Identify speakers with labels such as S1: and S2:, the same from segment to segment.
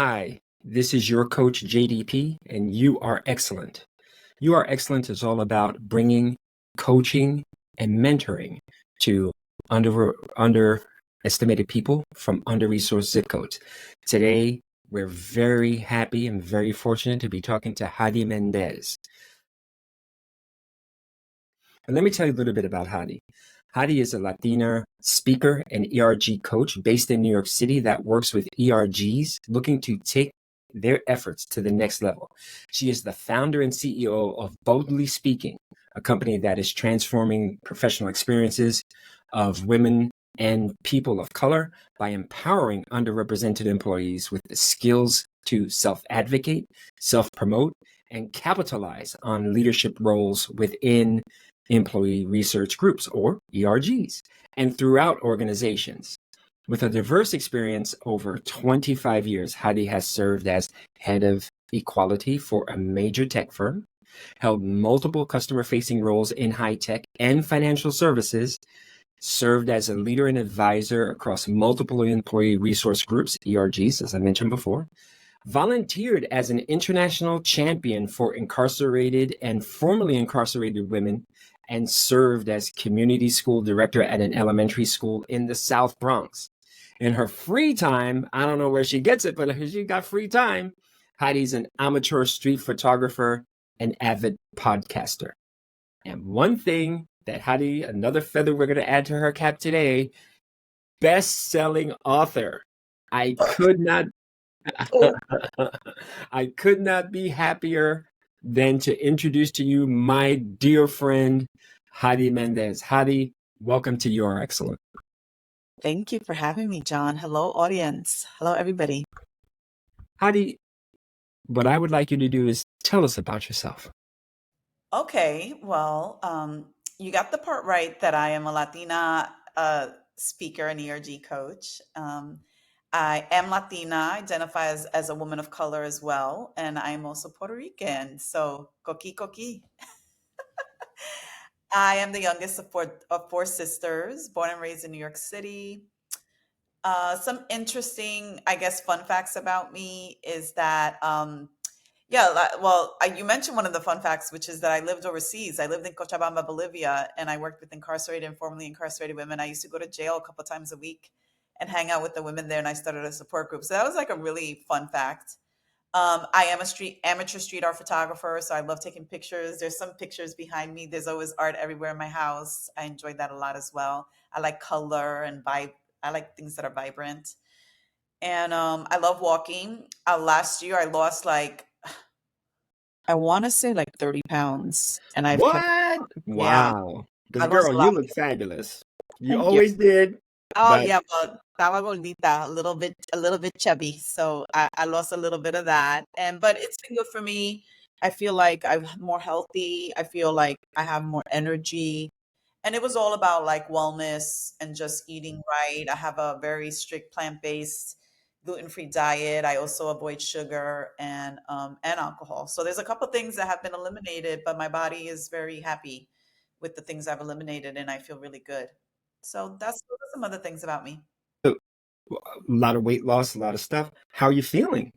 S1: Hi, this is your coach JDP, and you are excellent. You are excellent is all about bringing coaching and mentoring to underestimated people from under-resourced zip codes. Today, we're very happy and very fortunate to be talking to Hady Mendez. And let me tell you a little bit about Hadi. Hadi is a Latina speaker and ERG coach based in New York City that works with ERGs looking to take their efforts to the next level. She is the founder and CEO of Boldly Speaking, a company that is transforming professional experiences of women and people of color by empowering underrepresented employees with the skills to self-advocate, self-promote, and capitalize on leadership roles within employee research groups, or ERGs, and throughout organizations. With a diverse experience over 25 years, Hadi has served as head of equality for a major tech firm, held multiple customer-facing roles in high tech and financial services, served as a leader and advisor across multiple employee resource groups, ERGs, as I mentioned before, volunteered as an international champion for incarcerated and formerly incarcerated women, and served as community school director at an elementary school in the South Bronx. In her free time, I don't know where she gets it, but she got free time. Heidi's an amateur street photographer and avid podcaster. And one thing that Hadi, another feather we're going to add to her cap today, best-selling author. I could not be happier than to introduce to you my dear friend, Hady Mendez. Hady, welcome to You Are Excellent.
S2: Thank you for having me, John. Hello, audience. Hello, everybody.
S1: Hady, what I would like you to do is tell us about yourself.
S2: Okay, well, you got the part right that I am a Latina speaker and ERG coach. I am Latina, identify as a woman of color as well, and I am also Puerto Rican. So, coqui coqui. I am the youngest of four sisters, born and raised in New York City. Some interesting, I guess, fun facts about me is that, you mentioned one of the fun facts, which is that I lived overseas. I lived in Cochabamba, Bolivia, and I worked with incarcerated and formerly incarcerated women. I used to go to jail a couple times a week and hang out with the women there, and I started a support group. So that was like a really fun fact. I am a amateur street art photographer, so I love taking pictures. There's some pictures behind me. There's always art everywhere in my house. I enjoy that a lot as well. I like color and vibe. I like things that are vibrant, and I love walking. Last year, I lost I want to say 30 pounds, and I've kept.
S1: What?
S2: Yeah,
S1: Wow.
S2: I
S1: Because,
S2: lost
S1: girl,
S2: a
S1: you
S2: lot.
S1: look fabulous. You
S2: Thank you.
S1: always did.
S2: Oh
S1: But
S2: yeah, well, estaba gordita, a little bit chubby. So I lost a little bit of that, but it's been good for me. I feel like I'm more healthy. I feel like I have more energy, and it was all about wellness and just eating right. I have a very strict plant-based, gluten-free diet. I also avoid sugar and alcohol. So there's a couple things that have been eliminated, but my body is very happy with the things I've eliminated, and I feel really good. So those are some other things about me.
S1: a lot of weight loss, a lot of stuff. How are you feeling?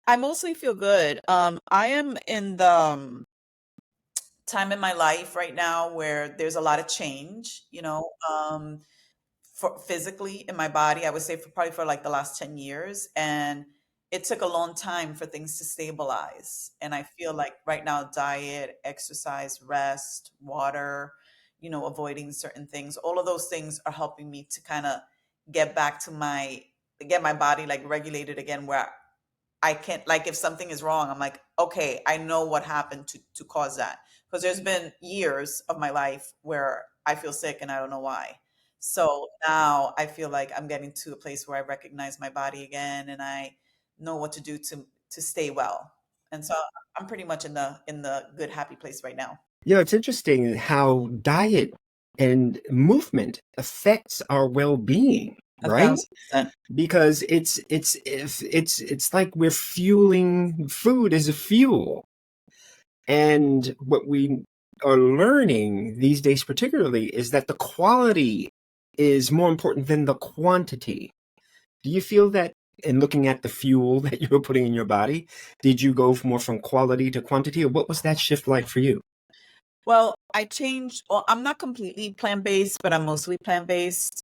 S2: I mostly feel good. I am in the time in my life right now where there's a lot of change, for physically in my body. I would say probably for the last 10 years. And it took a long time for things to stabilize. And I feel like right now, diet, exercise, rest, water, avoiding certain things, all of those things are helping me to kind of get back to get my body regulated again, where I can't, if something is wrong, I'm like, okay, I know what happened to cause that. Because there's been years of my life where I feel sick and I don't know why. So now I feel like I'm getting to a place where I recognize my body again and I know what to do to stay well. And so I'm pretty much in the good, happy place right now.
S1: It's interesting how diet and movement affects our well-being,
S2: A
S1: right?
S2: thousand percent.
S1: Because it's like we're fueling food as a fuel. And what we are learning these days particularly is that the quality is more important than the quantity. Do you feel that in looking at the fuel that you were putting in your body? Did you go more from quality to quantity, or what was that shift like for you?
S2: Well, I changed. Well, I'm not completely plant-based, but I'm mostly plant-based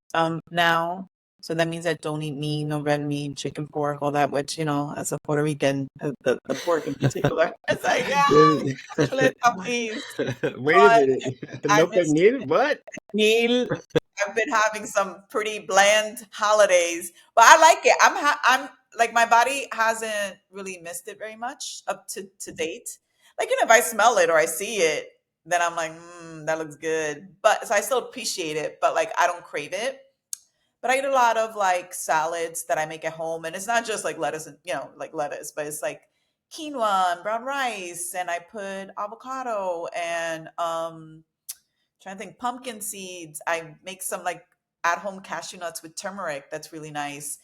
S2: now. So that means I don't eat meat, no red meat, chicken, pork, all that, which, as a Puerto Rican, the pork in particular, it's like, yeah, chuleta, please.
S1: Wait a
S2: But
S1: minute.
S2: I
S1: No
S2: miss
S1: pernil? What?
S2: meal. I've been having some pretty bland holidays, but I like it. I'm like my body hasn't really missed it very much up to date. Like if I smell it or I see it, then I'm like, that looks good. But so I still appreciate it, but like I don't crave it. But I eat a lot of like salads that I make at home, and it's not just like lettuce and like lettuce, but it's like quinoa and brown rice, and I put avocado and trying to think, pumpkin seeds. I make some like at home cashew nuts with turmeric. That's really nice.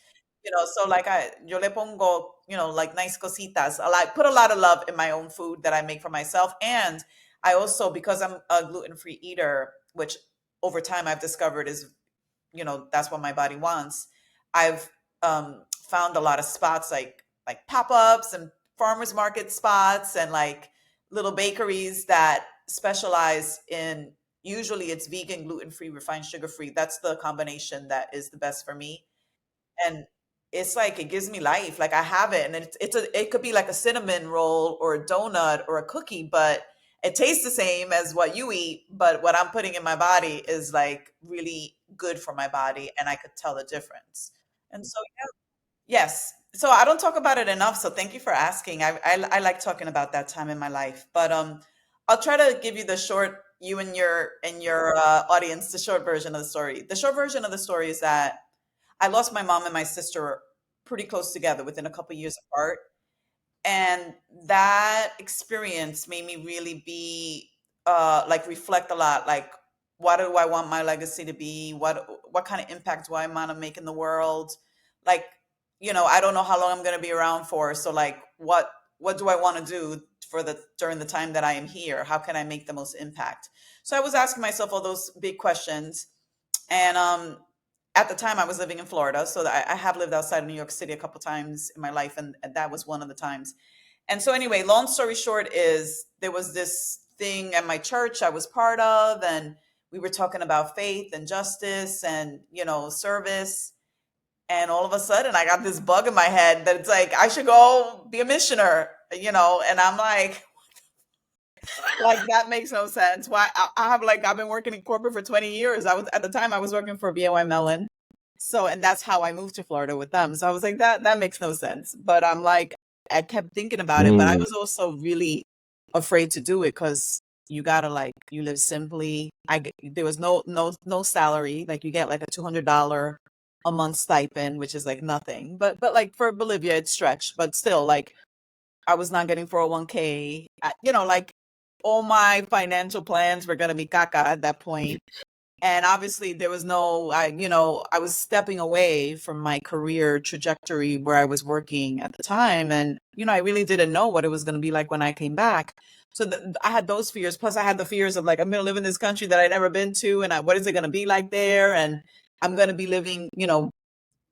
S2: So like yo le pongo, like nice cositas. Put a lot of love in my own food that I make for myself. And I also, because I'm a gluten-free eater, which over time I've discovered is that's what my body wants. I've found a lot of spots like pop-ups and farmers market spots and like little bakeries that specialize in, usually it's vegan, gluten-free, refined sugar-free. That's the combination that is the best for me. And it's like it gives me life. Like I have it, and it could be like a cinnamon roll or a donut or a cookie, but it tastes the same as what you eat. But what I'm putting in my body is like really good for my body, and I could tell the difference. And so yes, so I don't talk about it enough. So thank you for asking. I like talking about that time in my life, but I'll try to give you the short, you and your audience, the short version of the story. The short version of the story is that I lost my mom and my sister pretty close together within a couple years apart. And that experience made me really be like reflect a lot, like what do I want my legacy to be? What kind of impact do I want to make in the world? Like, I don't know how long I'm going to be around for. So like what do I want to do for the during the time that I am here? How can I make the most impact? So I was asking myself all those big questions. And at the time, I was living in Florida, so I have lived outside of New York City a couple times in my life, and that was one of the times. And so, anyway, long story short is there was this thing at my church I was part of, and we were talking about faith and justice and service. And all of a sudden, I got this bug in my head that it's like I should go be a missioner, And I'm like that makes no sense. Why I have like I've been working in corporate for 20 years. I was at the time I was working for BOI Mellon. So and that's how I moved to Florida with them. So I was like that makes no sense. But I'm like I kept thinking about it, but I
S1: Mm.
S2: was also really afraid to do it cuz you got to like you live simply. There was no salary. Like you get like a $200 a month stipend, which is like nothing. But like for Bolivia it's stretched, but still like I was not getting 401k. Like all my financial plans were going to be caca at that point. And obviously there was I was stepping away from my career trajectory where I was working at the time. And, I really didn't know what it was going to be like when I came back. So I had those fears. Plus I had the fears of like, I'm going to live in this country that I'd never been to. And what is it going to be like there? And I'm going to be living,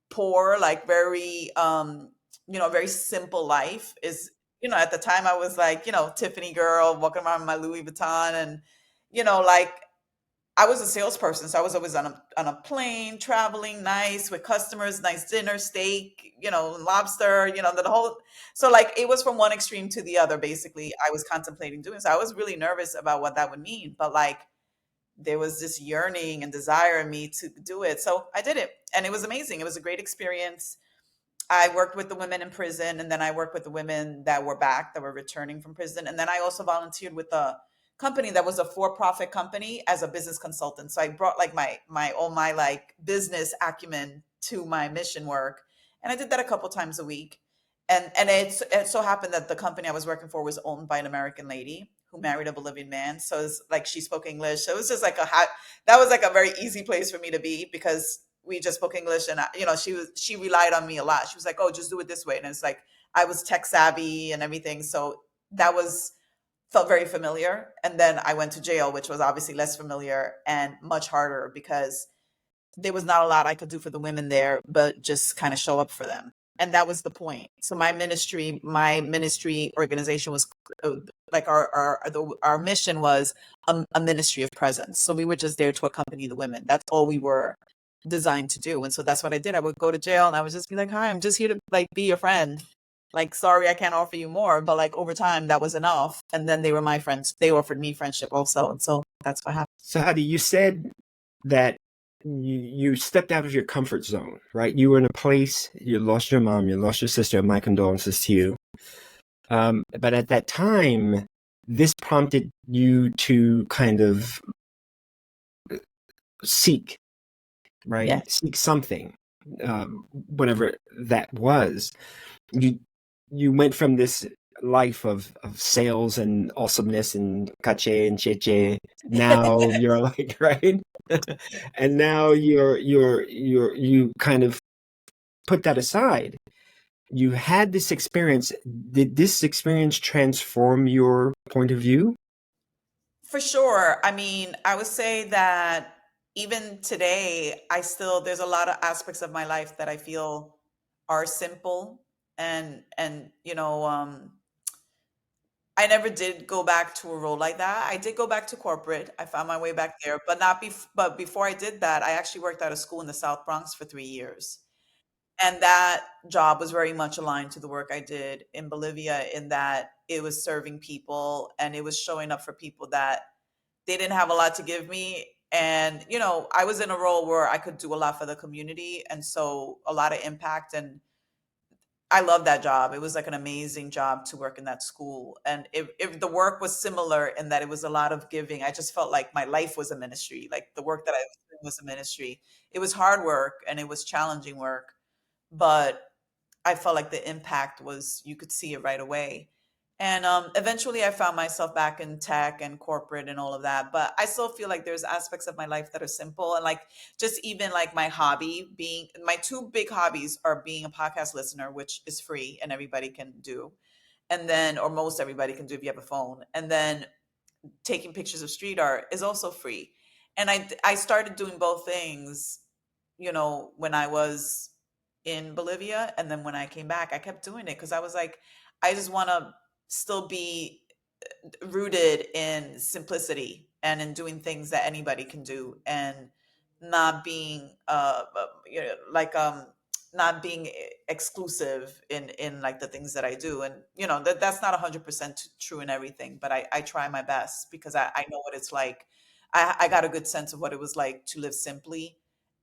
S2: poor, like very very simple life is, at the time I was like, Tiffany girl walking around in my Louis Vuitton and, like I was a salesperson. So I was always on a plane, traveling nice with customers, nice dinner, steak, lobster, the whole, so like it was from one extreme to the other, basically, I was contemplating doing. So I was really nervous about what that would mean. But like there was this yearning and desire in me to do it. So I did it and it was amazing. It was a great experience. I worked with the women in prison, and then I worked with the women that were back, that were returning from prison. And then I also volunteered with a company that was a for-profit company as a business consultant. So I brought like my like business acumen to my mission work. And I did that a couple times a week. And it so happened that the company I was working for was owned by an American lady who married a Bolivian man. So it's like she spoke English. So it was just like that was like a very easy place for me to be because we just spoke English, and she relied on me a lot. She was like, "Oh, just do it this way," and it's like I was tech savvy and everything, so that was felt very familiar. And then I went to jail, which was obviously less familiar and much harder because there was not a lot I could do for the women there, but just kind of show up for them. And that was the point. So my ministry organization was like our mission was a ministry of presence. So we were just there to accompany the women. That's all we were designed to do. And so that's what I did. I would go to jail and I would just be like, "Hi, I'm just here to like be your friend. Like, sorry, I can't offer you more." But like over time, that was enough. And then they were my friends. They offered me friendship also. And so that's what happened.
S1: So, Hadi, you said that you stepped out of your comfort zone, right? You were in a place, you lost your mom, you lost your sister. My condolences to you. But at that time, this prompted you to kind of seek, right?
S2: Yeah.
S1: Seek something, whatever that was. You went from this life of sales and awesomeness and caché and cheche. Now you're like, right? And now you kind of put that aside. You had this experience. Did this experience transform your point of view?
S2: For sure. I mean, I would say that even today, there's a lot of aspects of my life that I feel are simple and I never did go back to a role like that. I did go back to corporate. I found my way back there, but but before I did that, I actually worked at a school in the South Bronx for 3 years. And that job was very much aligned to the work I did in Bolivia, in that it was serving people and it was showing up for people that they didn't have a lot to give me. And, I was in a role where I could do a lot for the community. And so a lot of impact. And I love that job. It was like an amazing job to work in that school. And if the work was similar in that it was a lot of giving, I just felt like my life was a ministry. Like the work that I was doing was a ministry. It was hard work and it was challenging work, but I felt like the impact was, you could see it right away. And eventually I found myself back in tech and corporate and all of that. But I still feel like there's aspects of my life that are simple. And like, just even like my hobby, being my two big hobbies are being a podcast listener, which is free and everybody can do. And then, or most everybody can do if you have a phone. And then taking pictures of street art is also free. And I started doing both things, when I was in Bolivia. And then when I came back, I kept doing it because I was like, I just want to still be rooted in simplicity and in doing things that anybody can do, and not being like not being exclusive in like the things that I do. And that's not 100% true in everything, but I try my best because I know what it's like. I got a good sense of what it was like to live simply.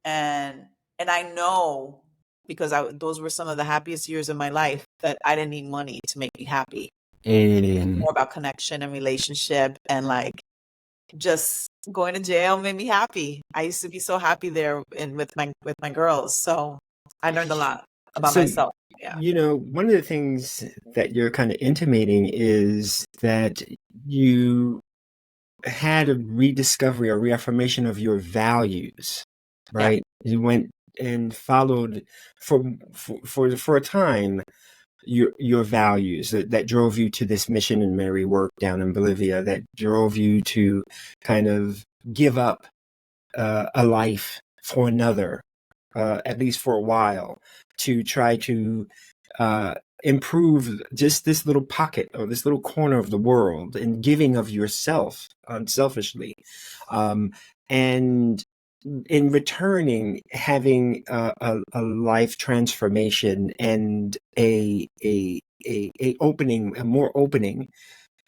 S2: And I know, because those were some of the happiest years of my life, that I didn't need money to make me happy.
S1: And
S2: More about connection and relationship, and like just going to jail made me happy. I used to be so happy there and with my girls. So I learned a lot about
S1: so,
S2: myself. Yeah.
S1: one of the things that you're kind of intimating is that you had a rediscovery or reaffirmation of your values,
S2: Yeah.
S1: right? You went and followed for a time your values that drove you to this mission and merry work down in Bolivia, that drove you to kind of give up a life for another, at least for a while, to try to improve just this little pocket or this little corner of the world, and giving of yourself unselfishly, and in returning having a life transformation and a opening, a more opening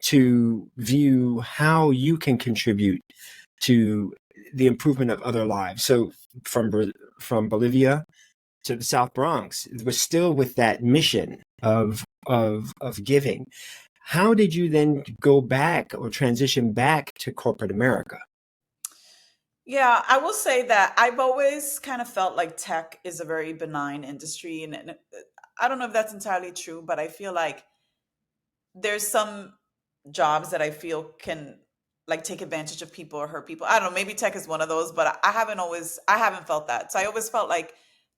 S1: to view how you can contribute to the improvement of other lives. So from Bolivia to the South Bronx, we're still with that mission of giving. How did you then go back or transition back to corporate America?
S2: Yeah, I will say that I've always kind of felt like tech is a very benign industry. And I don't know if that's entirely true, but I feel like there's some jobs that I feel can like take advantage of people or hurt people. I don't know, maybe tech is one of those, but I haven't felt that. So I always felt like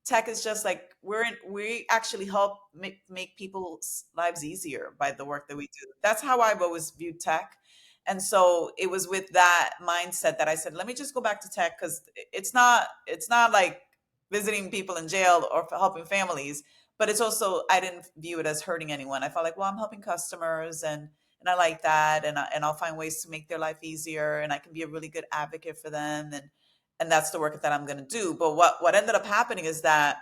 S2: tech is just like we actually help make people's lives easier by the work that we do. That's how I've always viewed tech. And so it was with that mindset that I said, let me just go back to tech, because it's not like visiting people in jail or helping families, but it's also, I didn't view it as hurting anyone. I felt like, well, I'm helping customers, and I like that, and I'll find ways to make their life easier, and I can be a really good advocate for them, and that's the work that I'm going to do. But what ended up happening is that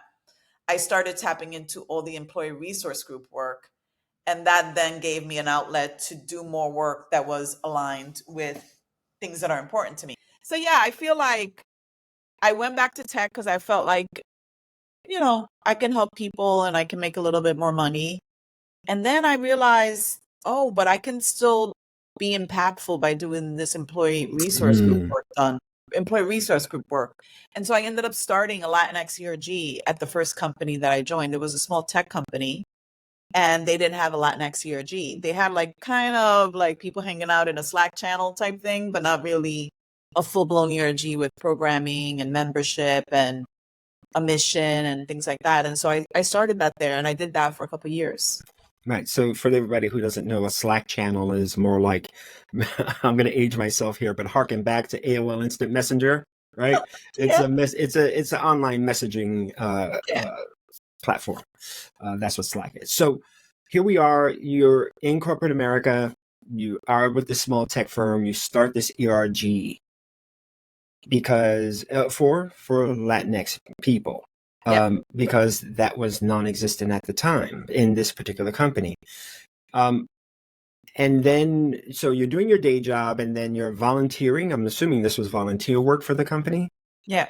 S2: I started tapping into all the employee resource group work, and that then gave me an outlet to do more work that was aligned with things that are important to me. So yeah, I feel like I went back to tech because I felt like, I can help people and I can make a little bit more money. And then I realized, oh, but I can still be impactful by doing this employee resource group work. And so I ended up starting a Latinx ERG at the first company that I joined. It was a small tech company, and they didn't have a Latinx ERG. They had like kind of like people hanging out in a Slack channel type thing, but not really a full-blown ERG with programming and membership and a mission and things like that. And so I started that there, and I did that for a couple of years.
S1: Right. So for everybody who doesn't know, a Slack channel is more like, I'm going to age myself here, but harken back to AOL Instant Messenger, right?
S2: Yeah.
S1: It's an online messaging platform. That's what Slack is. So here we are. You're in corporate America. You are with this small tech firm. You start this ERG because for Latinx people. Because that was non-existent at the time in this particular company. And then, so you're doing your day job and then you're volunteering. I'm assuming this was volunteer work for the company.
S2: Yeah.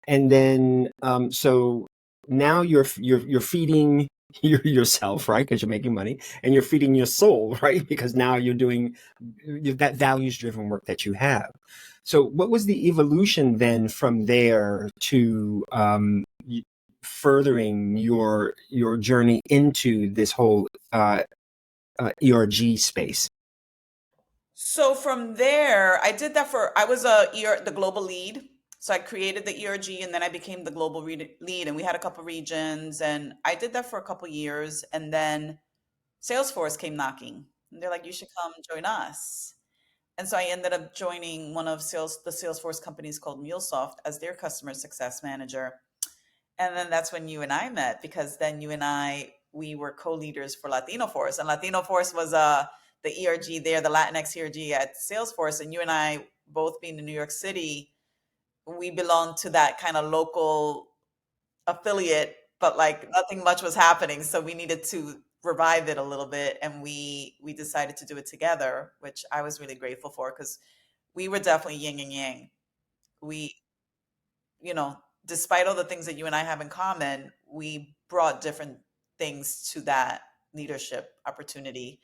S1: And then, so now you're feeding yourself, right? Because you're making money, and you're feeding your soul, right? Because now you're doing that values-driven work that you have. So what was the evolution then from there to furthering your journey into this whole ERG space?
S2: So from there, I did that I was the global lead. So I created the ERG, and then I became the global lead, and we had a couple regions, and I did that for a couple years. And then Salesforce came knocking, and they're like, you should come join us. And so I ended up joining one of the Salesforce companies called MuleSoft as their customer success manager. And then that's when you and I met, because then we were co-leaders for Latino Force, and Latino Force was the ERG there, the Latinx ERG at Salesforce. And you and I, both being in New York City, we belonged to that kind of local affiliate, but like nothing much was happening. So we needed to revive it a little bit, and we decided to do it together, which I was really grateful for, because we were definitely yin and yang. We, despite all the things that you and I have in common, we brought different things to that leadership opportunity.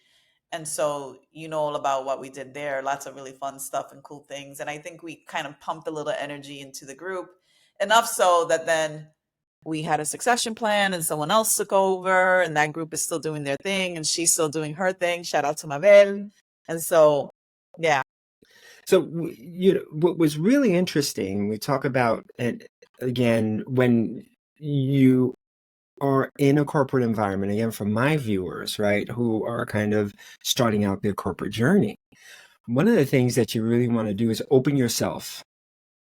S2: And so all about what we did there, lots of really fun stuff and cool things. And I think we kind of pumped a little energy into the group, enough so that then we had a succession plan and someone else took over, and that group is still doing their thing and she's still doing her thing. Shout out to Mabel. And so, yeah.
S1: So, what was really interesting, we talk about it again, when you are in a corporate environment, again, for my viewers, right, who are kind of starting out their corporate journey, one of the things that you really want to do is open yourself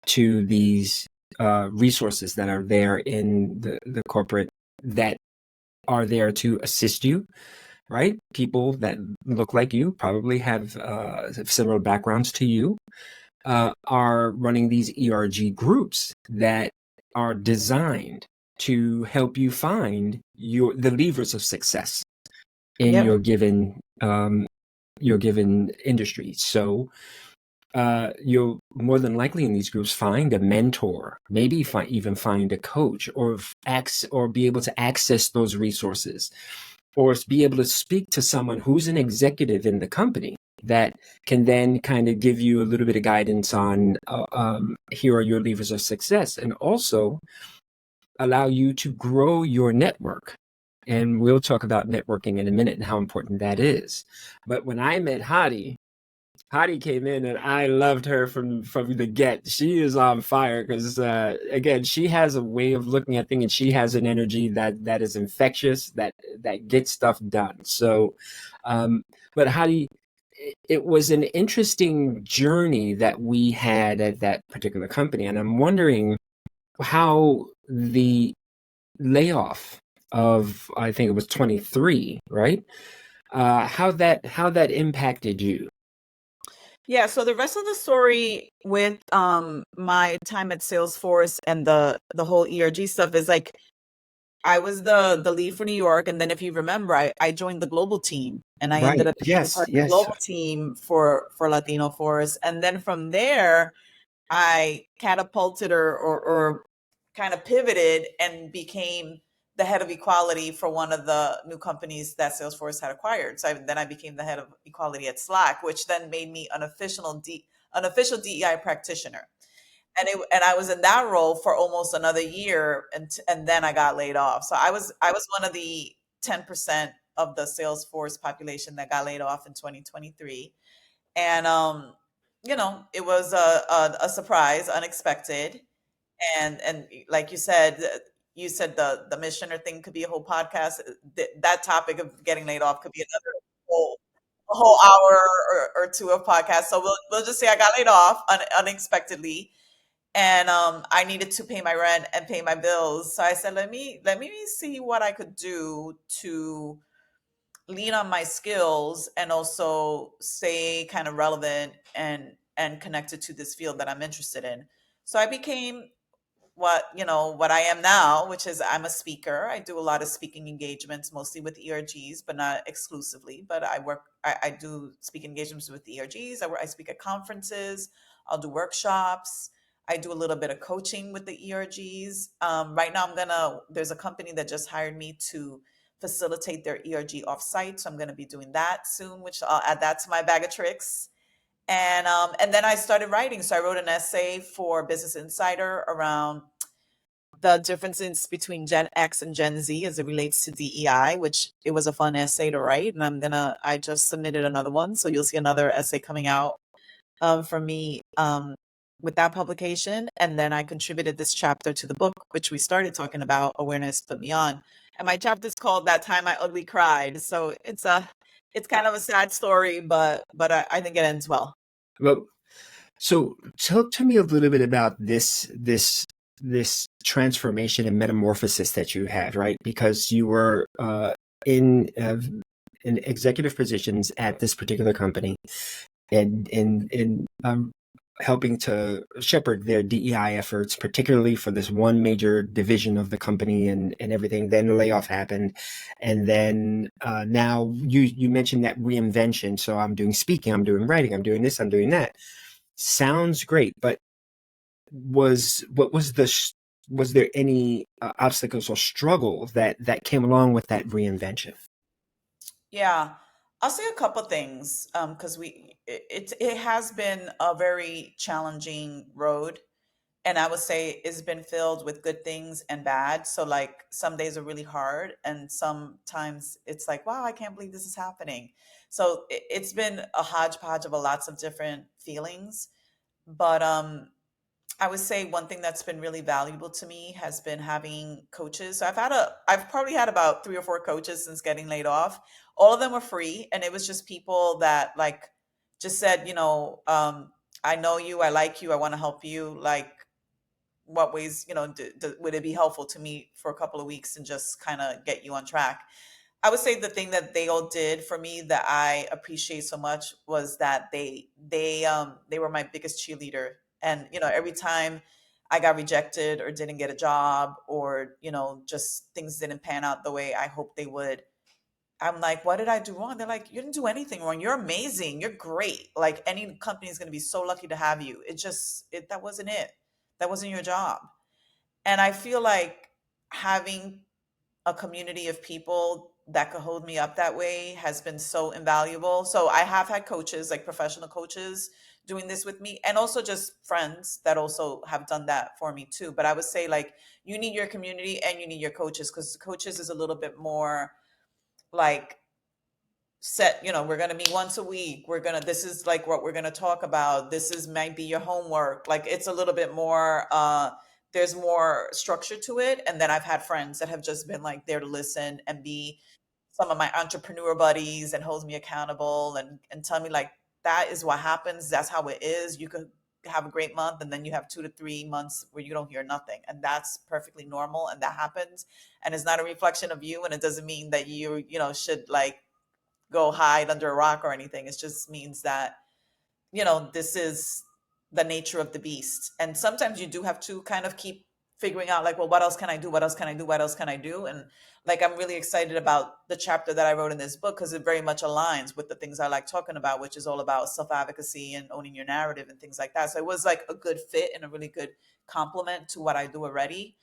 S1: to these resources that are there in the corporate, that are there to assist you, right? People that look like you, probably have similar backgrounds to you, are running these ERG groups that are designed to help you find the levers of success in your given industry. So you'll more than likely in these groups find a mentor, maybe even find a coach, or be able to access those resources, or be able to speak to someone who's an executive in the company that can then kind of give you a little bit of guidance on here are your levers of success, and also allow you to grow your network. And we'll talk about networking in a minute and how important that is. But when I met Hadi came in, and I loved her from the get. She is on fire because, again, she has a way of looking at things, and she has an energy that is infectious, that gets stuff done. So, but Hadi, it was an interesting journey that we had at that particular company. And I'm wondering how the layoff of, I think it was 23, right? How that impacted you?
S2: Yeah, so the rest of the story with my time at Salesforce and the whole ERG stuff is like I was the lead for New York, and then if you remember, I joined the global team, and I ended
S1: Right.
S2: up being
S1: Yes.
S2: part of the
S1: Yes.
S2: global team for Latino Force, and then from there I catapulted or kind of pivoted and became the head of equality for one of the new companies that Salesforce had acquired. So then I became the head of equality at Slack, which then made me an official DEI practitioner. And I was in that role for almost another year, and then I got laid off. So I was one of the 10% of the Salesforce population that got laid off in 2023. And it was a surprise, unexpected. And like you said the missioner thing could be a whole podcast. That topic of getting laid off could be another whole a whole hour or two of podcast. So we'll just say I got laid off unexpectedly, and I needed to pay my rent and pay my bills. So I said, let me see what I could do to lean on my skills and also stay kind of relevant and connected to this field that I'm interested in. So I became what I am now, which is I'm a speaker. I do a lot of speaking engagements, mostly with ERGs, but not exclusively. But I do speaking engagements with ERGs. I speak at conferences. I'll do workshops. I do a little bit of coaching with the ERGs. Right now, there's a company that just hired me to facilitate their ERG offsite. So I'm gonna be doing that soon, which I'll add that to my bag of tricks. And then I started writing. So I wrote an essay for Business Insider around the differences between Gen X and Gen Z as it relates to DEI, which it was a fun essay to write. And I just submitted another one. So you'll see another essay coming out from me with that publication. And then I contributed this chapter to the book, which we started talking about, Awareness Put Me On. And my chapter is called That Time I Ugly Cried. So it's kind of a sad story, but I think it ends well.
S1: Well, so talk to me a little bit about this transformation and metamorphosis that you had, right? Because you were in in executive positions at this particular company, and in helping to shepherd their DEI efforts, particularly for this one major division of the company and everything. Then the layoff happened, and then now you mentioned that reinvention. So I'm doing speaking, I'm doing writing, I'm doing this, I'm doing that. Sounds great, but was there any obstacles or struggle that came along with that reinvention?
S2: Yeah, I'll say a couple things because it has been a very challenging road, and I would say it's been filled with good things and bad. So like some days are really hard, and sometimes it's like, wow, I can't believe this is happening. So it's been a hodgepodge of lots of different feelings, but I would say one thing that's been really valuable to me has been having coaches. So I've probably had about three or four coaches since getting laid off. All of them were free, and it was just people that like just said, I know you, I like you, I want to help you. Like, what ways, would it be helpful to meet for a couple of weeks and just kind of get you on track? I would say the thing that they all did for me that I appreciate so much was that they were my biggest cheerleader. And every time I got rejected or didn't get a job or just things didn't pan out the way I hoped they would, I'm like, what did I do wrong? They're like, you didn't do anything wrong. You're amazing. You're great. Like any company is going to be so lucky to have you. That wasn't it. That wasn't your job. And I feel like having a community of people that could hold me up that way has been so invaluable. So I have had coaches, like professional coaches, doing this with me, and also just friends that also have done that for me too. But I would say, like, you need your community and you need your coaches, because coaches is a little bit more like set, we're going to meet once a week, this is like what we're going to talk about, this is might be your homework, like it's a little bit more there's more structure to it. And then I've had friends that have just been like there to listen and be some of my entrepreneur buddies and holds me accountable and tell me like, that is what happens, that's how it is, you could have a great month, and then you have 2 to 3 months where you don't hear nothing, and that's perfectly normal, and that happens, and it's not a reflection of you, and it doesn't mean that you should like go hide under a rock or anything. It just means that this is the nature of the beast. And sometimes you do have to kind of keep figuring out like, well, what else can I do? What else can I do? What else can I do? And like, I'm really excited about the chapter that I wrote in this book because it very much aligns with the things I like talking about, which is all about self-advocacy and owning your narrative and things like that. So it was like a good fit and a really good complement to what I do already.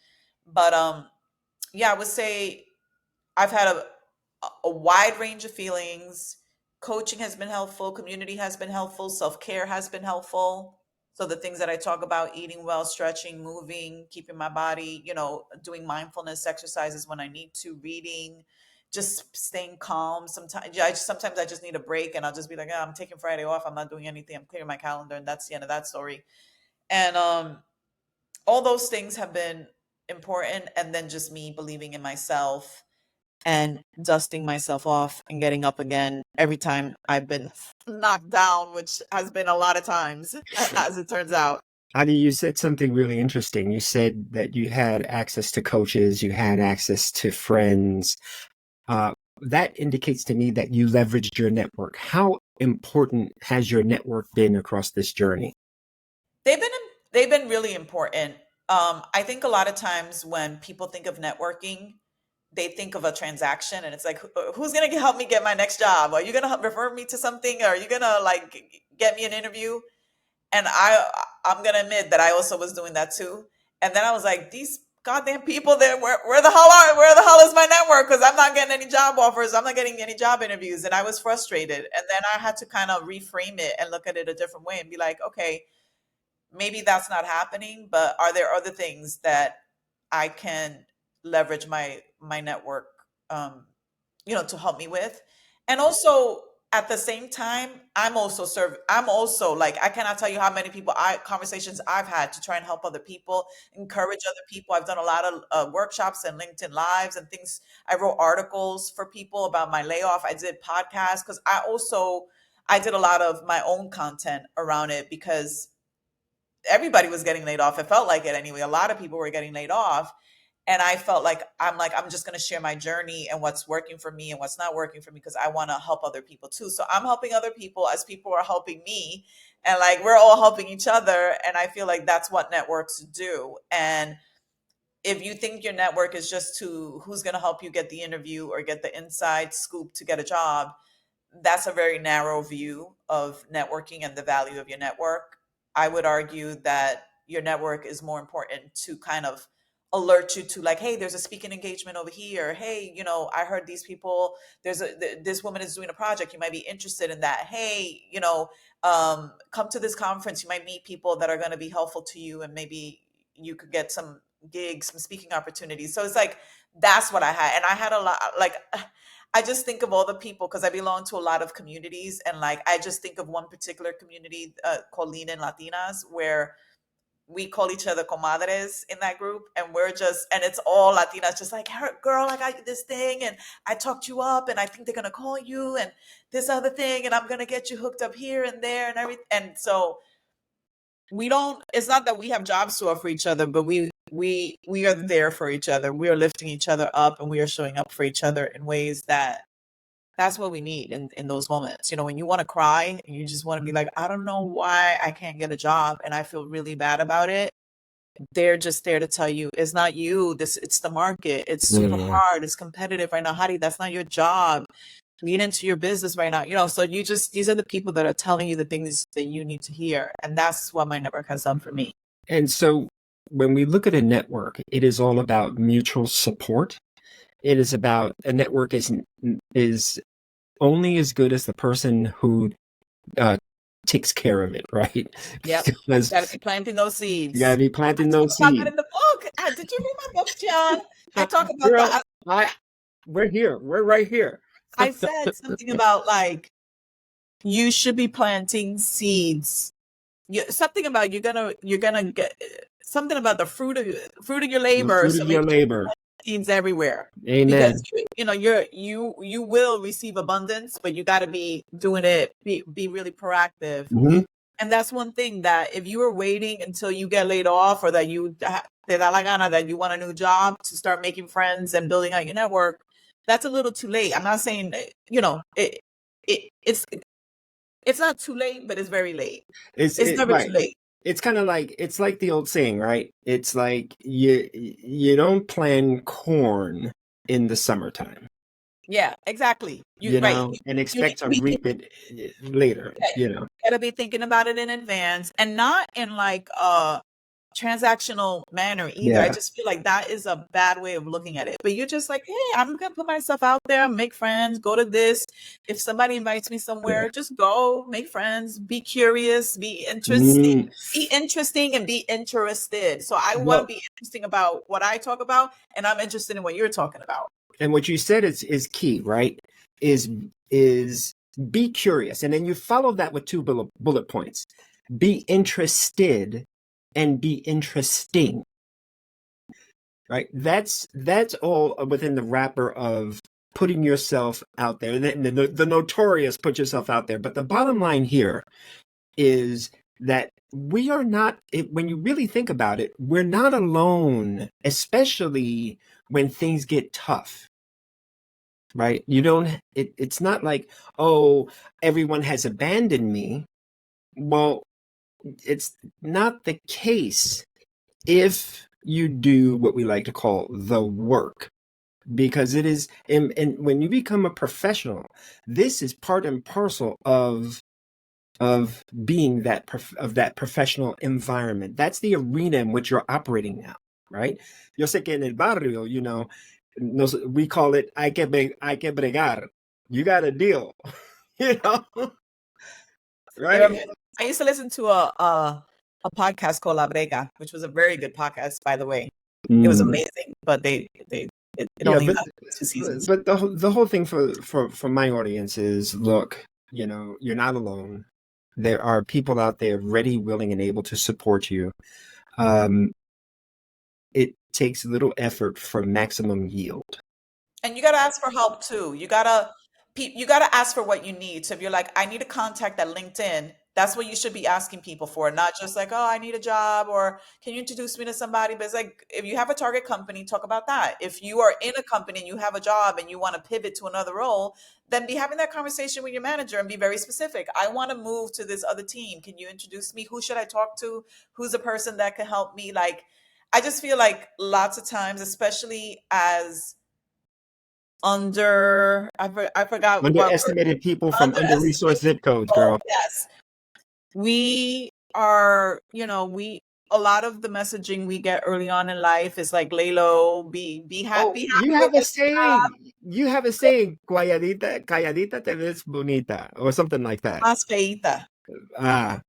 S2: But yeah, I would say I've had a wide range of feelings. Coaching has been helpful, community has been helpful, self-care has been helpful. So the things that I talk about, eating well, stretching, moving, keeping my body, doing mindfulness exercises when I need to, reading, just staying calm. Sometimes I just need a break, and I'll just be like, I'm taking Friday off. I'm not doing anything. I'm clearing my calendar, and that's the end of that story. And all those things have been important. And then just me believing in myself and dusting myself off and getting up again every time I've been knocked down, which has been a lot of times, as it turns out.
S1: Hadi, you said something really interesting. You said that you had access to coaches, you had access to friends. That indicates to me that you leveraged your network. How important has your network been across this journey?
S2: They've been really important. I think a lot of times when people think of networking, they think of a transaction, and it's like, who's going to help me get my next job? Are you going to refer me to something? Or are you going to like get me an interview? And I'm going to admit that I also was doing that too. And then I was like, these goddamn people there, where the hell is my network? Because I'm not getting any job offers. I'm not getting any job interviews. And I was frustrated. And then I had to kind of reframe it and look at it a different way and be like, okay, maybe that's not happening, but are there other things that I can leverage my network, to help me with? And also at the same time, I'm also like, I cannot tell you how many conversations I've had to try and help other people, encourage other people. I've done a lot of workshops and LinkedIn lives and things. I wrote articles for people about my layoff. I did podcasts because I did a lot of my own content around it because everybody was getting laid off. It felt like it anyway. A lot of people were getting laid off. And I felt like I'm just going to share my journey and what's working for me and what's not working for me because I want to help other people too. So I'm helping other people as people are helping me. And like we're all helping each other. And I feel like that's what networks do. And if you think your network is just to who's going to help you get the interview or get the inside scoop to get a job, that's a very narrow view of networking and the value of your network. I would argue that your network is more important to kind of alert you to like, hey, there's a speaking engagement over here. Hey, I heard these people, this woman is doing a project. You might be interested in that. Hey, come to this conference. You might meet people that are going to be helpful to you, and maybe you could get some gigs, some speaking opportunities. So it's like, that's what I had. And I had a lot, like, I just think of all the people because I belong to a lot of communities, and like I just think of one particular community called Lean and Latinas, where we call each other comadres in that group, and and it's all Latinas, just like, hey, girl, I got this thing, and I talked you up, and I think they're gonna call you, and this other thing, and I'm gonna get you hooked up here and there and everything. And so it's not that we have jobs to offer each other, but we are there for each other. We are lifting each other up, and we are showing up for each other in ways that's what we need in those moments. When you want to cry and you just want to be like, I don't know why I can't get a job and I feel really bad about it. They're just there to tell you it's not you. It's the market. It's super hard. It's competitive right now. Hadi, that's not your job. Lean into your business right now. So these are the people that are telling you the things that you need to hear. And that's what my network has done for me.
S1: And so when we look at a network, it is all about mutual support. It is about a network is only as good as the person who takes care of it, right?
S2: Yep. You gotta be planting those seeds.
S1: You gotta be planting those seeds.
S2: That in the book. Did you read my book, John? I talk about
S1: Girl, that. We're here. We're right here.
S2: I said something about like you should be planting seeds. Something about you're gonna get something about the fruit of your labor.
S1: The fruit of your labor.
S2: Seeds everywhere.
S1: Amen.
S2: Because you will receive abundance, but you got to be doing it. Be really proactive.
S1: Mm-hmm.
S2: And that's one thing that if you were waiting until you get laid off or that you te da la gana that you want a new job to start making friends and building out your network, that's a little too late. I'm not saying, it's not too late, but it's very late. It's never too
S1: Right.
S2: late.
S1: It's kind of like, it's like the old saying, right? It's like you don't plant corn in the summertime,
S2: Yeah, exactly.
S1: you
S2: Right.
S1: know, and
S2: You need
S1: expect
S2: to
S1: to
S2: be
S1: reap it later, you know.
S2: gotta be thinking about it in advance and not in like a transactional manner either. I
S1: Yeah.
S2: just feel like that is a bad way of looking at it. But you're just like, hey, I'm gonna put myself out there, make friends, go to this. If somebody invites me
S1: Yeah.
S2: somewhere, just go, make friends, be curious,
S1: Mm.
S2: be interesting and be interested. So I want to
S1: Well,
S2: be interesting about what I talk about, and I'm interested in what you're talking about.
S1: and what you said is key, right? Is be curious, and then you follow that with two bullet points: be interested and be interesting. Right? That's all within the wrapper of putting yourself out there. The notorious put yourself out there. But the bottom line here is that we are not. When you really think about it, we're not alone, especially when things get tough. Right? You don't. It's not like, oh, everyone has abandoned me. Well, it's not the case if you do what we like to call the work, because it is, and when you become a professional, this is part and parcel of being of that professional environment. That's the arena in which you're operating now, right? Yo sé que en el barrio, you know, we call it hay que bregar. You got to deal, you know, right?
S2: I used to listen to a podcast called La Brega, which was a very good podcast, by the way. It was
S1: Mm.
S2: amazing, but it
S1: Yeah,
S2: only
S1: but
S2: lasted 2 seasons.
S1: the whole thing for my audience is, look, you know, you're not alone. There are people out there ready, willing, and able to support you. Um, it takes little effort for maximum yield.
S2: And you got to ask for help too. You got to ask for what you need. So if you're like, I need a contact at LinkedIn, that's what you should be asking people for, not just like, oh, I need a job or can you introduce me to somebody? But it's like, if you have a target company, talk about that. If you are in a company and you have a job and you want to pivot to another role, then be having that conversation with your manager and be very specific. I want to move to this other team. Can you introduce me? Who should I talk to? Who's the person that can help me? Like, I just feel like lots of times, especially as I forgot what word.
S1: Underestimated people from under-resourced
S2: Underestimated
S1: zip codes,
S2: people.
S1: girl.
S2: Yes. We are, we a lot of the messaging we get early on in life is like lay low,
S1: Oh,
S2: be happy with what you have,
S1: You have a saying, calladita, calladita te ves bonita, or something like that.
S2: más feita.
S1: Ah,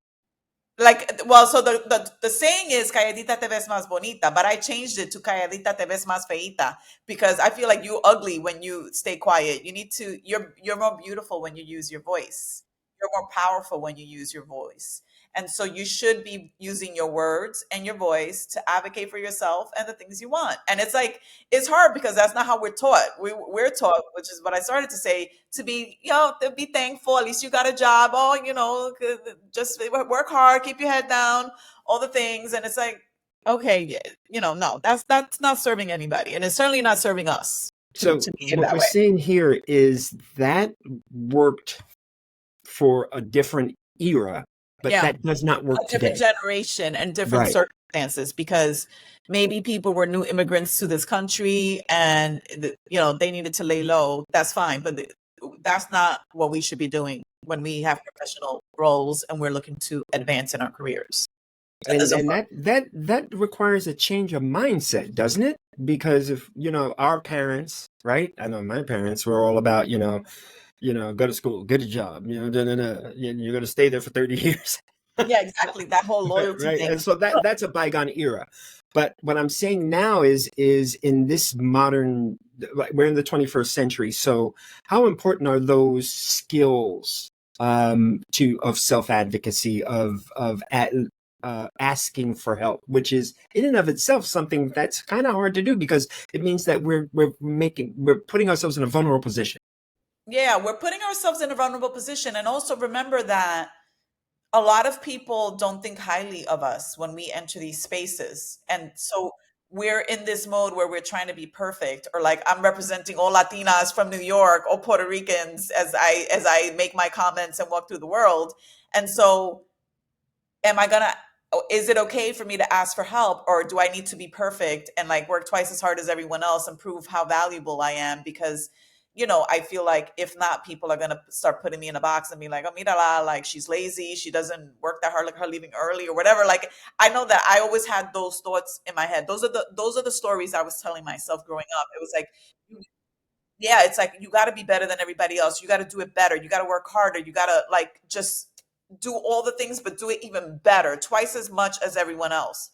S2: Like, well, so the saying is calladita te ves más bonita, but I changed it to calladita te ves más feita because I feel like you ugly when you stay quiet. You're more beautiful when you use your voice. You're more powerful when you use your voice. And so you should be using your words and your voice to advocate for yourself and the things you want. And it's like, it's hard because that's not how we're taught. We're taught, which is what I started to say, to be, to be thankful. At least you got a job. Oh, just work hard, keep your head down, all the things. And it's like, okay, yeah, no, that's not serving anybody. And it's certainly not serving us
S1: so
S2: to be in
S1: what
S2: that
S1: we're
S2: way.
S1: saying here is that worked for a different era, but
S2: Yeah.
S1: that does not work
S2: A different
S1: today.
S2: generation and different
S1: Right.
S2: circumstances because maybe people were new immigrants to this country and they needed to lay low. That's fine, but that's not what we should be doing when we have professional roles and we're looking to advance in our careers. That
S1: And
S2: doesn't work.
S1: that requires a change of mindset, doesn't it? Because if, you know, our parents, right? I know my parents were all about, go to school, get a job, you're going to stay there for 30 years.
S2: Yeah, exactly. That whole loyalty
S1: Right.
S2: thing.
S1: And so that's a bygone era. But what I'm saying now is in this modern, like, we're in the 21st century. So how important are those skills of self-advocacy, asking for help, which is in and of itself something that's kind of hard to do because it means that we're putting ourselves in a vulnerable position.
S2: Yeah, we're putting ourselves in a vulnerable position. And also remember that a lot of people don't think highly of us when we enter these spaces. And so we're in this mode where we're trying to be perfect, or like I'm representing all Latinas from New York or Puerto Ricans as I make my comments and walk through the world. And so am I gonna, is it okay for me to ask for help, or do I need to be perfect and like work twice as hard as everyone else and prove how valuable I am? Because I feel like if not, people are gonna start putting me in a box and be like, oh, mira la, like she's lazy, she doesn't work that hard, like her leaving early or whatever. Like I know that I always had those thoughts in my head. Those are the stories I was telling myself growing up. It was like, yeah, it's like you got to be better than everybody else. You got to do it better. You got to work harder. You got to like just do all the things, but do it even better, twice as much as everyone else.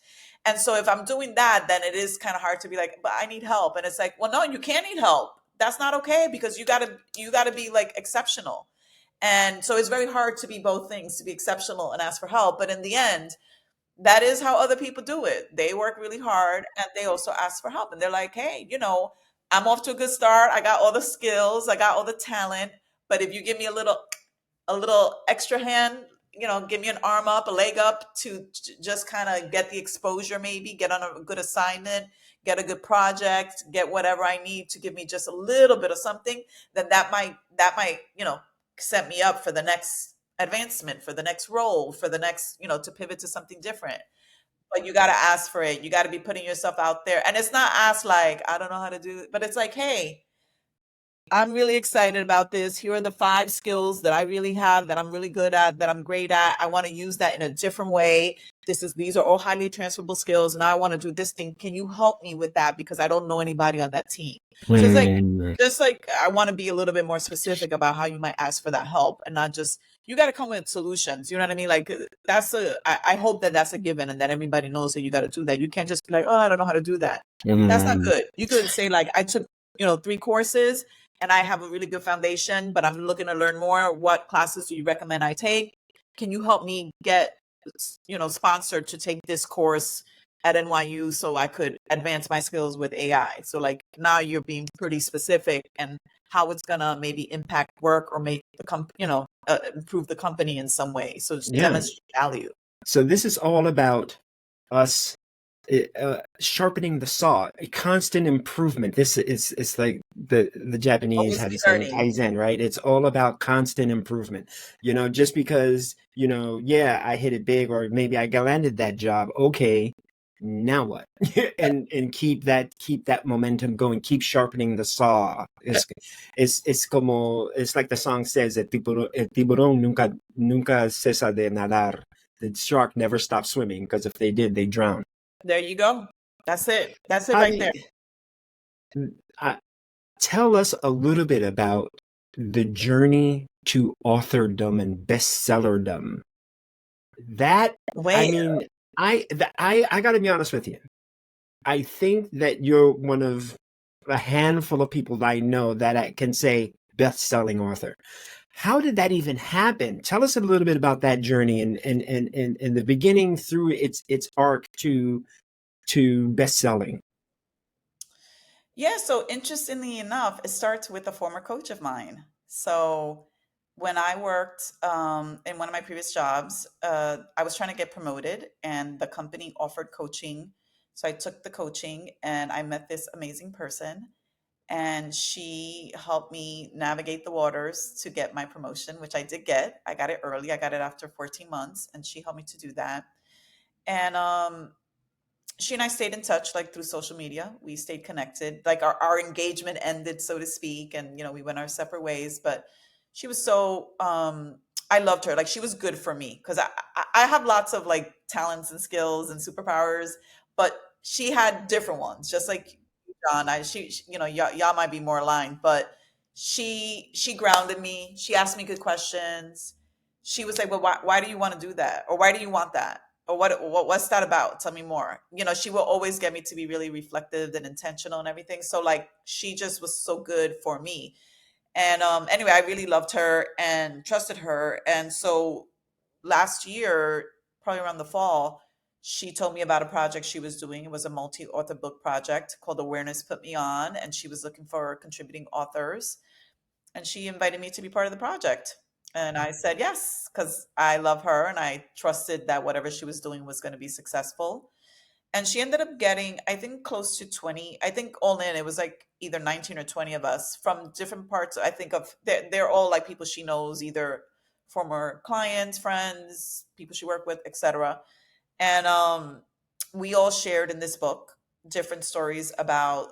S2: And so if I'm doing that, then it is kind of hard to be like, but I need help. And it's like, well, no, you can't need help. That's not okay, because you got to be like exceptional. And so it's very hard to be both things, to be exceptional and ask for help. But in the end, that is how other people do it. They work really hard and they also ask for help. And they're like, hey, I'm off to a good start. I got all the skills, I got all the talent. But if you give me a little extra hand, give me an arm up, a leg up to just kind of get the exposure, maybe get on a good assignment, get a good project, get whatever I need to give me just a little bit of something, then that might, set me up for the next advancement, for the next role, for the next, to pivot to something different. But you got to ask for it. You got to be putting yourself out there. And it's not asked like, I don't know how to do it, but it's like, hey, I'm really excited about this. Here are the 5 skills that I really have, that I'm really good at, that I'm great at. I want to use that in a different way. These are all highly transferable skills, and I want to do this thing. Can you help me with that? Because I don't know anybody on that team. So it's like,
S1: Mm,
S2: just like I want to be a little bit more specific about how you might ask for that help, and not just, you got to come with solutions. You know what I mean? Like I hope that that's a given, and that everybody knows that you got to do that. You can't just be like, oh, I don't know how to do that. That's not
S1: mm,
S2: good. You could say like, I took 3 courses and I have a really good foundation, but I'm looking to learn more. What classes do you recommend I take? Can you help me get, sponsored to take this course at NYU so I could advance my skills with AI? So like now you're being pretty specific and how it's gonna maybe impact work or make the improve the company in some way. So just
S1: yeah.
S2: demonstrate value.
S1: So this is all about us sharpening the saw, a constant improvement. This is it's like the Japanese
S2: Always
S1: have
S2: be
S1: the saying
S2: learning.
S1: kaizen, right? It's all about constant improvement. Just because yeah, I hit it big, or maybe I landed that job. Okay, now what? and keep that momentum going. Keep sharpening the saw. It's like the song says, el tiburón nunca cesa de nadar. The shark never stops swimming, because if they did, they drown.
S2: There you go. That's it. That's it right there.
S1: Hadi, uh, tell us a little bit about the journey to authordom and bestsellerdom. That, I
S2: Wait,
S1: mean, I got to be honest with you. I think that you're one of a handful of people that I know that I can say best-selling author. How did that even happen? Tell us a little bit about that journey, and the beginning through its arc to best-selling.
S2: yeah, so interestingly enough, it starts with a former coach of mine. So when I worked in one of my previous jobs, I was trying to get promoted and the company offered coaching. So I took the coaching and I met this amazing person, and she helped me navigate the waters to get my promotion, which I did get. I got it early. I got it after 14 months, and she helped me to do that. And she and I stayed in touch like through social media. We stayed connected. Like our engagement ended, so to speak, and we went our separate ways. But she was so I loved her. Like she was good for me because I have lots of like talents and skills and superpowers, but she had different ones. Just like you, John, y'all might be more aligned, but she grounded me. She asked me good questions. She was like, "Well, why do you want to do that, or why do you want that?" Or what's that about? Tell me more. She will always get me to be really reflective and intentional and everything. So like she just was so good for me. And anyway, I really loved her and trusted her. And so last year, probably around the fall, she told me about a project she was doing. It was a multi-author book project called Awareness Put Me On, and she was looking for contributing authors. And she invited me to be part of the project. And I said yes, because I love her and I trusted that whatever she was doing was going to be successful. And she ended up getting, I think, close to 20. I think all in, it was like either 19 or 20 of us from different parts. I think of, they're all like people she knows, either former clients, friends, people she worked with, etc. And we all shared in this book different stories about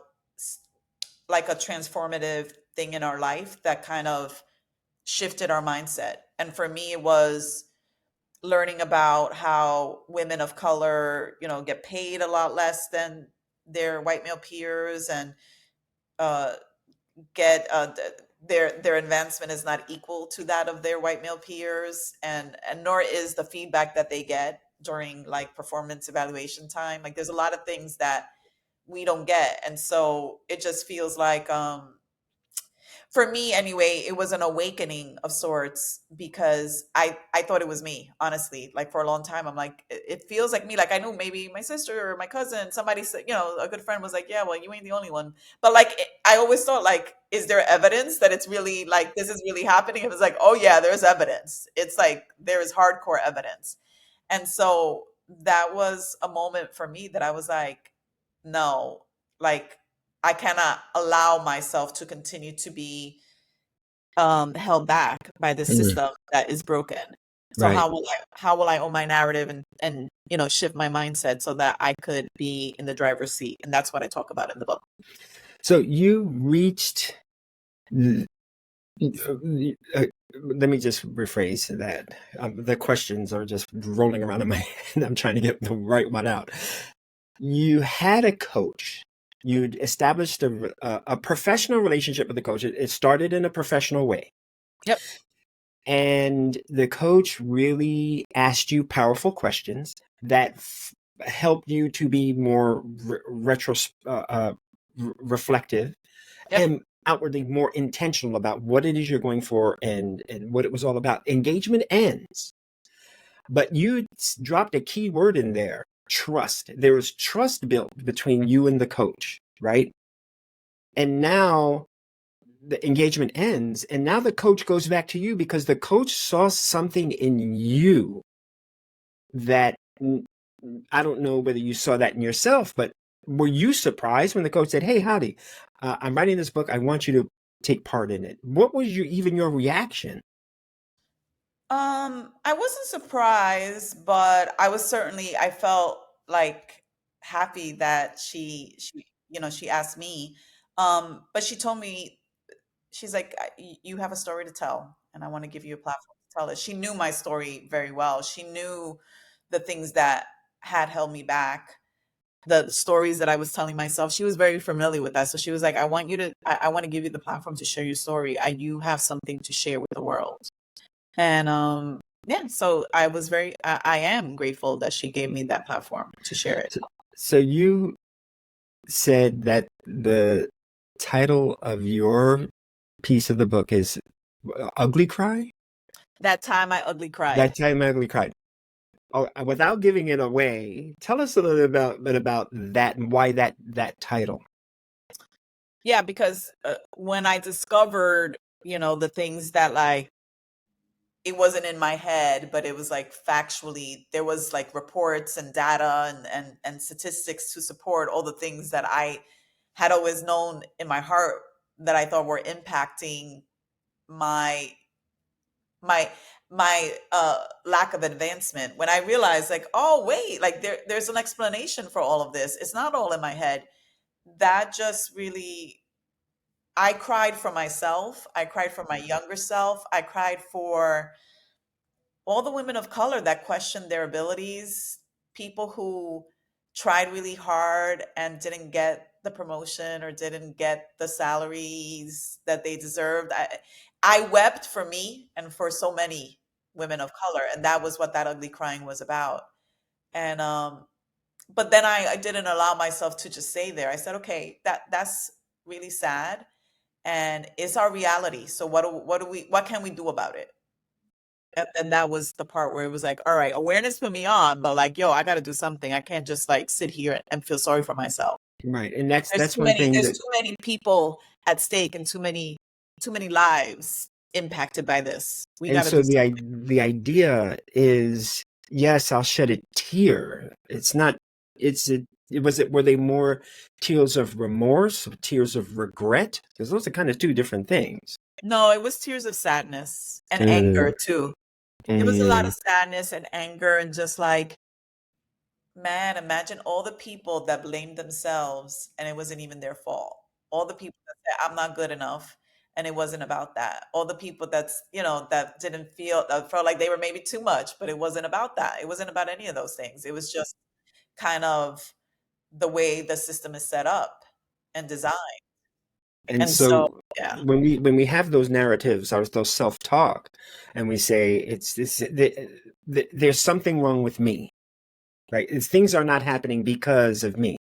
S2: like a transformative thing in our life that kind of shifted our mindset. And for me, it was learning about how women of color, get paid a lot less than their white male peers, and uh, get their advancement is not equal to that of their white male peers, and nor is the feedback that they get during like performance evaluation time. Like there's a lot of things that we don't get, and so it just feels like for me anyway, it was an awakening of sorts, because I thought it was me, honestly. Like for a long time, I'm like, it feels like me. Like I knew maybe my sister or my cousin, somebody said, a good friend was like, yeah, well, you ain't the only one. But like, I always thought, like, is there evidence that it's really like this is really happening? It was like, oh yeah, there's evidence. It's like there is hardcore evidence. And so that was a moment for me that I was like, no, like I cannot allow myself to continue to be held back by this
S1: Mm,
S2: system that is broken. So
S1: right.
S2: how will I own my narrative and shift my mindset so that I could be in the driver's seat? And that's what I talk about in the book.
S1: So you reached. Let me just rephrase that. The questions are just rolling around in my head. I'm trying to get the right one out. You had a coach. You'd established a professional relationship with the coach. It started in a professional way.
S2: Yep.
S1: And the coach really asked you powerful questions that helped you to be more reflective
S2: Yep.
S1: and outwardly more intentional about what it is you're going for and what it was all about. Engagement ends, but you dropped a key word in there: trust. There was trust built between you and the coach, right? And now the engagement ends, and now the coach goes back to you because the coach saw something in you that I don't know whether you saw that in yourself, but were you surprised when the coach said, "Hey, Hadi, I'm writing this book. I want you to take part in it." What was your reaction?
S2: I wasn't surprised, but I felt like happy that she asked me. But she told me, she's like, You have a story to tell, and I want to give you a platform to tell it." She knew my story very well. She knew the things that had held me back, the stories that I was telling myself. She was very familiar with that. So she was like, I want to give you the platform to share your story. You have something to share with the world. And yeah, so I am grateful that she gave me that platform to share it.
S1: So, so you said that the title of your piece of the book is Ugly Cry?
S2: That time I ugly cried.
S1: That time I ugly cried. Oh, without giving it away, tell us a little bit about that and why that title.
S2: Yeah, because when I discovered, the things that like it wasn't in my head, but it was like factually, there was like reports and data and statistics to support all the things that I had always known in my heart that I thought were impacting my my lack of advancement. When I realized, like, oh wait, like there's an explanation for all of this. It's not all in my head. That just really, I cried for myself. I cried for my younger self. I cried for all the women of color that questioned their abilities, people who tried really hard and didn't get the promotion or didn't get the salaries that they deserved. I wept for me and for so many women of color, and that was what that ugly crying was about. And but then I didn't allow myself to just stay there. I said, okay, that's really sad, and it's our reality. So what can we do about it? And that was the part where it was like, all right, awareness put me on, but like, yo, I got to do something. I can't just like sit here and feel sorry for myself.
S1: Right. And that's one thing
S2: There's
S1: that
S2: too many people at stake and too many lives impacted by this. We
S1: And
S2: got to
S1: so
S2: do something.
S1: the idea is, yes, I'll shed a tear. It's not. It's a. Were they more tears of remorse, or tears of regret? Because those are kind of two different things.
S2: No, it was tears of sadness and anger
S1: Mm,
S2: too. It was a lot
S1: mm.
S2: of sadness and anger and just like, man, imagine all the people that blamed themselves and it wasn't even their fault. All the people that said, I'm not good enough. And it wasn't about that. All the people that's, that didn't feel, that felt like they were maybe too much, but it wasn't about that. It wasn't about any of those things. It was just kind of the way the system is set up and designed.
S1: And
S2: And so,
S1: so
S2: yeah,
S1: when we have those narratives or those self talk, and we say it's this, there's something wrong with me, right? Things are not happening because of me.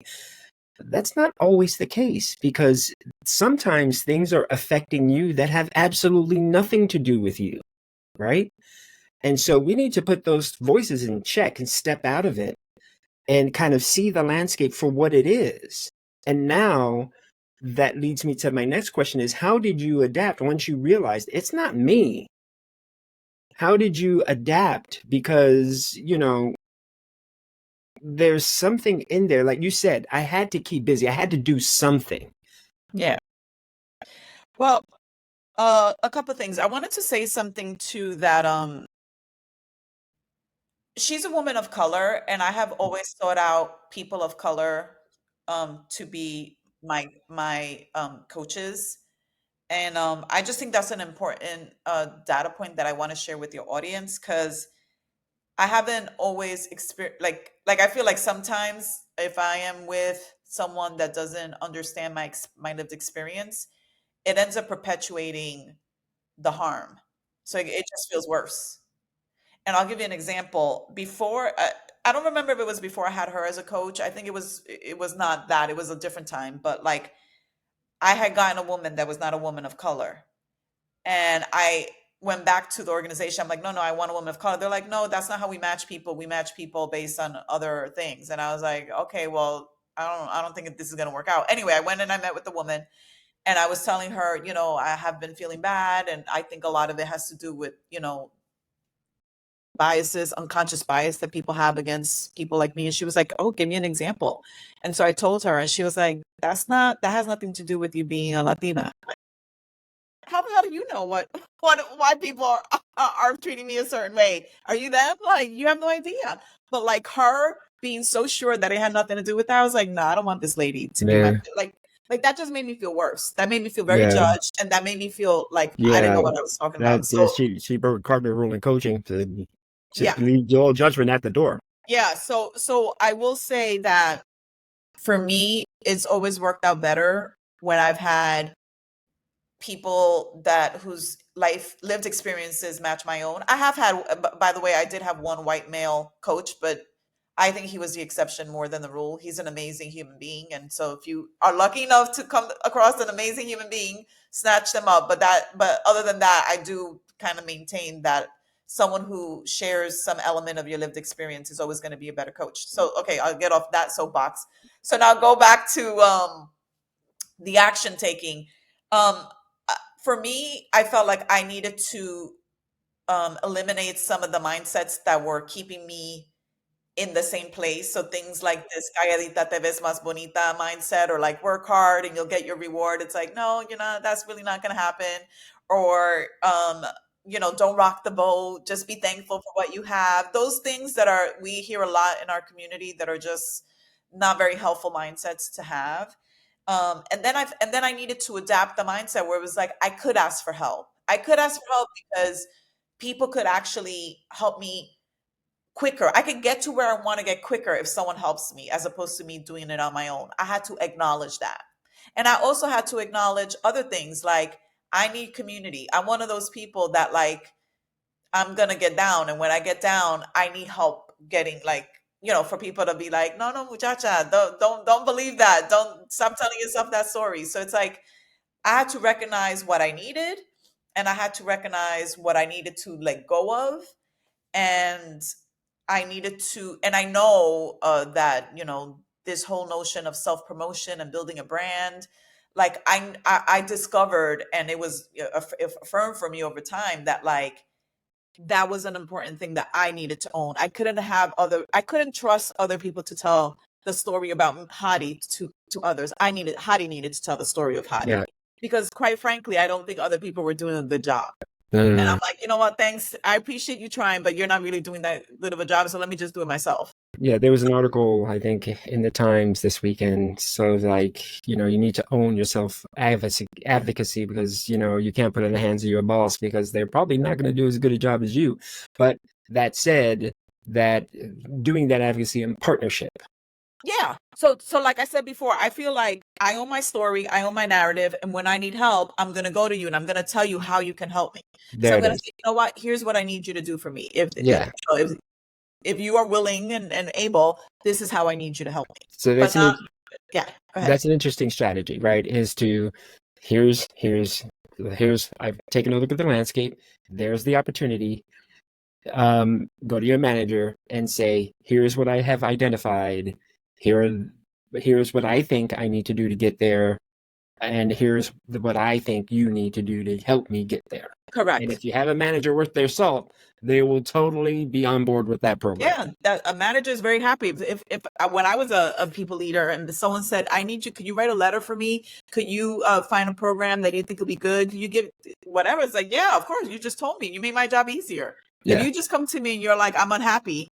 S1: That's not always the case, because sometimes things are affecting you that have absolutely nothing to do with you, right? And so we need to put those voices in check and step out of it and kind of see the landscape for what it is. And now that leads me to my next question is, how did you adapt once you realized it's not me? How did you adapt? Because, there's something in there. Like you said, I had to keep busy. I had to do something.
S2: yeah. Well, a couple of things. I wanted to say something too that she's a woman of color, and I have always sought out people of color to be my coaches. And I just think that's an important data point that I want to share with your audience because I haven't always experienced like I feel like sometimes if I am with someone that doesn't understand my lived experience, it ends up perpetuating the harm. So it just feels worse. And I'll give you an example. Before, I don't remember if it was before I had her as a coach. I think it was not that. It was a different time. But like, I had gotten a woman that was not a woman of color, and I went back to the organization. I'm like, no, no, I want a woman of color. They're like, no, that's not how we match people. We match people based on other things. And I was like, okay, well, I don't think this is going to work out. Anyway, I went and I met with the woman, and I was telling her, I have been feeling bad, and I think a lot of it has to do with, biases, unconscious bias that people have against people like me. And she was like, "Oh, give me an example." And so I told her, and she was like, that has nothing to do with you being a Latina." How the hell do you know why people are treating me a certain way? Are you them? Like, you have no idea. But like her being so sure that it had nothing to do with that, I was like, no, I don't want this lady to be my
S1: Yeah.
S2: like that just made me feel worse. That made me feel very
S1: Yeah.
S2: judged, and that made me feel like I didn't know
S1: Yeah.
S2: what I was talking about.
S1: That
S2: So
S1: she broke cardinal rule in coaching to
S2: yeah,
S1: leave all judgment at the door.
S2: yeah. So I will say that for me, it's always worked out better when I've had people that whose life lived experiences match my own. I have had, by the way, I did have one white male coach, but I think he was the exception more than the rule. He's an amazing human being, and so if you are lucky enough to come across an amazing human being, snatch them up. But other than that, I do kind of maintain that someone who shares some element of your lived experience is always going to be a better coach. So okay, I'll get off that soapbox. So now go back to the action taking. Um, for me, I felt like I needed to eliminate some of the mindsets that were keeping me in the same place. So things like this calladita te ves más bonita mindset, or like work hard and you'll get your reward. It's like, no, that's really not going to happen. Or, don't rock the boat. Just be thankful for what you have. Those things that we hear a lot in our community that are just not very helpful mindsets to have. And then I needed to adapt the mindset where it was like, I could ask for help. I could ask for help because people could actually help me quicker. I could get to where I want to get quicker if someone helps me, as opposed to me doing it on my own. I had to acknowledge that. And I also had to acknowledge other things like I need community. I'm one of those people that like I'm gonna get down, and when I get down, I need help getting like, for people to be like, no, no, muchacha, don't believe that. Don't stop telling yourself that story. So it's like I had to recognize what I needed, and I had to recognize what I needed to let go of, and I know that this whole notion of self promotion and building a brand, like I discovered, and it was affirmed for me over time that like that was an important thing that I needed to own. I couldn't trust other people to tell the story about Hadi to others. Hadi needed to tell the story of Hadi.
S1: Yeah.
S2: Because quite frankly, I don't think other people were doing a good job.
S1: No, no,
S2: And
S1: no.
S2: I'm like, you know what, thanks. I appreciate you trying, but you're not really doing that good of a job. So let me just do it myself.
S1: Yeah, there was an article, I think, in the Times this weekend. So, like, you need to own your self-advocacy because, you can't put it in the hands of your boss because they're probably not going to do as good a job as you. But that said, that doing that advocacy in partnership.
S2: Yeah. So like I said before, I feel like I own my story, I own my narrative, and when I need help, I'm going to go to you and I'm going to tell you how you can help me. So
S1: There
S2: I'm
S1: it
S2: going to
S1: is.
S2: say, you know what? Here's what I need you to do for me.
S1: Yeah.
S2: If you are willing and able, this is how I need you to help me.
S1: So
S2: But not, yeah, go ahead.
S1: that's an interesting strategy, right? Is to here's I've taken a look at the landscape. There's the opportunity. Go to your manager and say, here's what I have identified. Here's what I think I need to do to get there. And here's what I think you need to do to help me get there.
S2: Correct.
S1: And if you have a manager worth their salt, they will totally be on board with that program.
S2: Yeah, that a manager is very happy. If when I was a people leader and someone said, "I need you, could you write a letter for me? Could you find a program that you think will be good? Could you give whatever?" It's like, yeah, of course. You just told me. You made my job easier.
S1: Yeah.
S2: If you just come to me and you're like, "I'm unhappy,"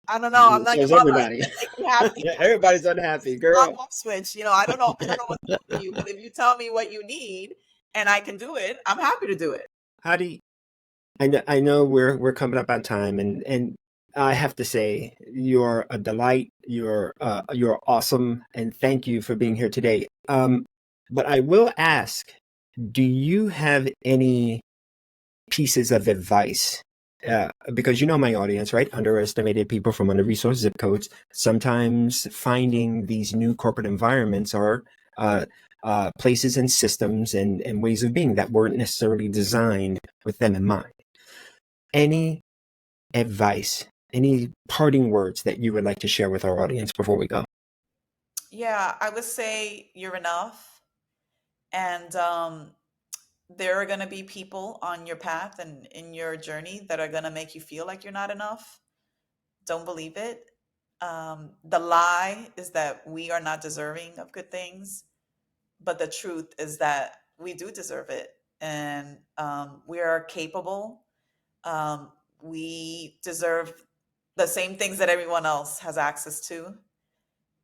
S2: I don't know. I'm not your mother.
S1: Everybody.
S2: Make me happy.
S1: Everybody's unhappy,
S2: I'll
S1: girl.
S2: off switch. I don't know. I don't know what to do for you, but if you tell me what you need and I can do it, I'm happy to do it.
S1: Hadi, I know we're coming up on time, and I have to say you're a delight. You're awesome, and thank you for being here today. But I will ask, do you have any pieces of advice? Because my audience, right? Underestimated people from under-resourced zip codes. Sometimes finding these new corporate environments are places and systems and ways of being that weren't necessarily designed with them in mind. Any advice, any parting words that you would like to share with our audience before we go?
S2: Yeah, I would say you're enough. And there are going to be people on your path and in your journey that are going to make you feel like you're not enough. Don't believe it. The lie is that we are not deserving of good things. But the truth is that we do deserve it. And we are capable. We deserve the same things that everyone else has access to.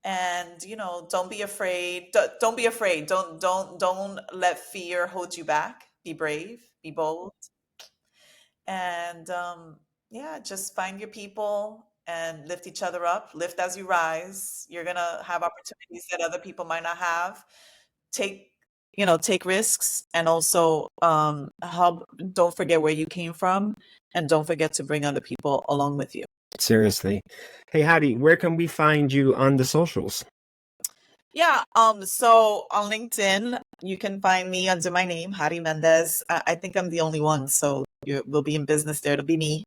S2: And don't be afraid. Don't be afraid. Don't let fear hold you back. Be brave, be bold. And yeah, just find your people and lift each other up. Lift as you rise. You're gonna have opportunities that other people might not have. Take risks, and also help. Don't forget where you came from, and don't forget to bring other people along with you.
S1: Seriously. Hey, Hadi, where can we find you on the socials?
S2: Yeah, so on LinkedIn, you can find me under my name, Hady Mendez. I think I'm the only one, so we'll be in business there. It'll be me.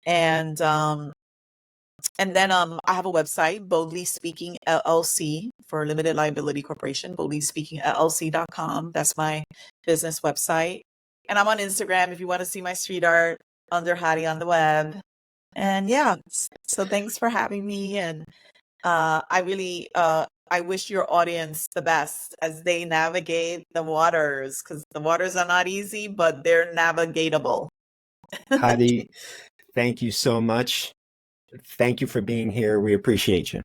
S2: And then I have a website, Boldly Speaking LLC for Limited Liability Corporation, boldlyspeakingllc.com. That's my business website. And I'm on Instagram if you want to see my street art, under Hadi on the web. And yeah, so thanks for having me. And I wish your audience the best as they navigate the waters, because the waters are not easy, but they're navigatable.
S1: Hadi, thank you so much. Thank you for being here. We appreciate you.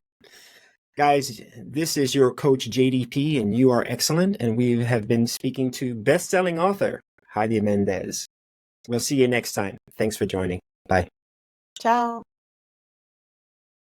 S1: Guys, this is your coach JDP, and you are excellent. And we have been speaking to best-selling author Hady Mendez. We'll see you next time. Thanks for joining. Bye.
S2: Ciao.